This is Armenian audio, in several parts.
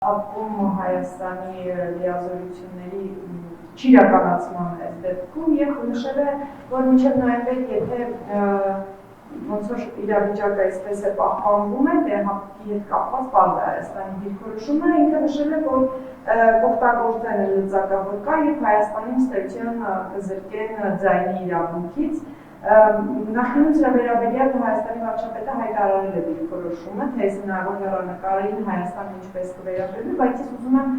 Ապրում Հայաստանի լիազորությունների չիրականացման այս դեպքում և նշել է, որ մինչև նոյեմբեր, եթե ոնց որ իրավիճակը այսպես է պահպանվում է, դե ՀԱՊԿ-ի հետ կապված պարզ է Հայաստանի դիրքորոշումը, ինքը նշել է, որ կօգտագործեն լծակավոր կա և Հայաստանին ըստ էության կզրկեն ձայնի իրավունքից։ Նախկինում սրա վերաբերյալ Հայաստանի վարչապետը հայտարարել է դիրքորոշումը, թե այս հնարավոր հեռանկարային Հայաստանը ինչպես կվերաբերվի, բայց ես ուզում եմ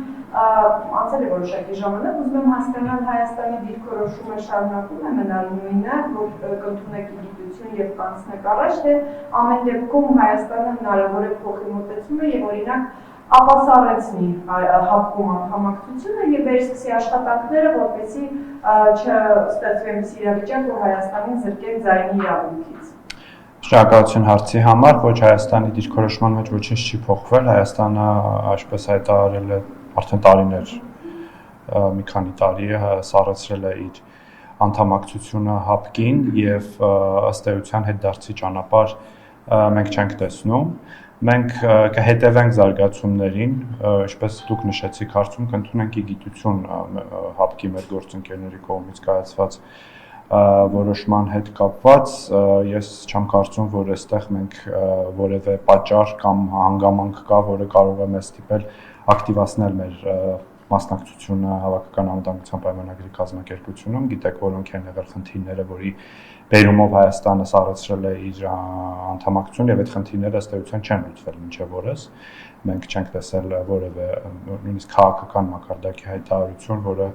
անցել է որոշակի ժամանակ, ուզում եմ հասկանալ Հայաստանի դիրքորոշումը շարունակում է մնալ նույնը, որ կընդունեք գիտություն և կանցնեք առաջ, թե ամեն դեպքում Հայաստանը հնարավոր է փոխի մոտեցումը և օրինակ ապասառեցնի ՀԱՊԿ-ում անդամակցությունը և վերսկսի աշխատանքները, որպեսզի չստեղծվի այնպիսի իրավիճակ, որ Հայաստանին զրկեն ձայնի իրավունքից։ Շնորհակալություն հարցի համար, ոչ Հայաստանի դիրքորոշման մեջ ոչինչ չի փոխվել, Հայաստանը այսպես հայտարարել է արդեն տարիներ, մի քանի տարի է սառեցրել է իր անդամակցությունը ՀԱՊԿ-ին և ըստ էության հետդարձի ճանապարհ մենք չենք տեսնում։ Մենք կհետևենք զարգացումներին, ինչպես դուք նշեցիք հարցում, կընդունենք ի գիտություն ՀԱՊԿ-ի մեր գործընկերների կողմից կայացված որոշման հետ կապված, ես չեմ կարծում, որ այստեղ մենք որևէ պատճառ կամ հանգամանք կա, որը կարող է մեզ ստիպել ակտիվացնել մեր մասնակցությունը Հավաքական անվտանգության պայմանագրի կազմակերպությունում, գիտեք որոնք են եղել խնդիրները, որի բերումով Հայաստանը սառեցրել է իր անդամակցությունը և այդ խնդիրները ըստ էության չեն լուծվել մինչև օրս։ Մենք չենք տեսել որևէ նույնիսկ քաղաքական մակարդակի հայտարարություն, որը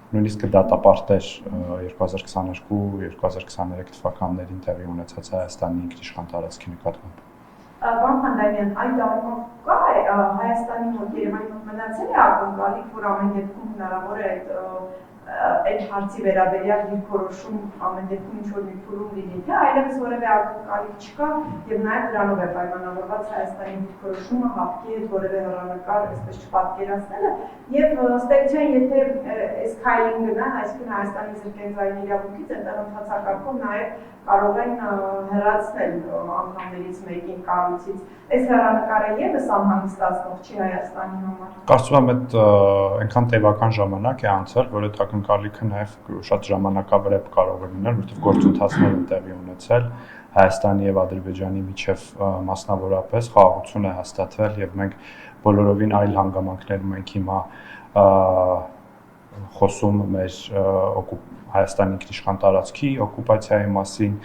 նույնիսկ կդատապարտեր 2022-2023 թվականներին տեղի ունեցած Հայաստանի ինքնիշխան տարածքի նկատմամբ։ Պարոն Խանդանյան, այդ առումով կա Հայաստանի մոտ Երևանի մոտ մնացել է ակնկալիք, որ ամեն դեպքում հնարավոր է այդ հարցի վերաբերյալ դիրքորոշում ամեն դեպքում ինչ-որ մի փուլում լինի, թե այլևս որևէ ակնկալիք չկա և նաև դրանով է պայմանավորված Հայաստանի դիրքորոշումը ՀԱՊԿ-ի հետ որևէ հեռանկար այսպես չպատկերացնելը և ըստ էության, եթե այս քայլին գնան, այսինքն Հայաստանի զրկեն ձայնի իրավունքից, այնտեղ ընթացակարգով նաև կարող են հեռացնել անդամներից մեկին կառույցից, այս հեռանկարը ևս անհանգստացնող չի Հայաստանի համար։ Կարծում եմ այդ այնքան տևական ժամանակ է անցել, որ այդ ակնկալիքը նաև շատ ժամանակավրեպ կարող է լինել, որովհետև գործընթացներ են տեղի ունեցել Հայաստանի և Ադրբեջանի միջև մասնավորապես խաղաղություն է հաստատվել և մենք բոլորովին այլ հանգամանքներում ենք հիմա խոսում մեր Հայաստանի ինքնիշխան տարածքի օկուպացիայի մասին,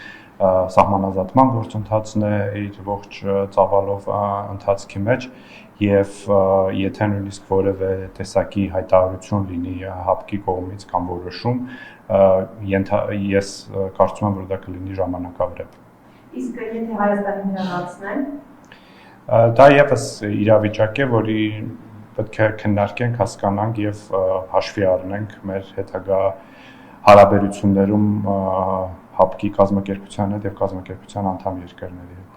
սահմանազատման գործընթացն է իր ողջ ծավալով ընթացքի մեջ և եթե նույնիսկ որևէ տեսակի հայտարարություն լինի ՀԱՊԿ-ի կողմից կամ որոշում, ես կարծում եմ, որ դա կլինի ժամանակավրեպ։ Իսկ եթե Հայաստանին հեռացնեն։ Դա ևս իրավիճակ է, որի պետք է քննարկենք, հասկանանք և հաշվի առնենք մեր հետագա հարաբերություններում ՀԱՊԿ-ի կազմակերպության հետ և կազմակերպության անդամ երկրների հետ։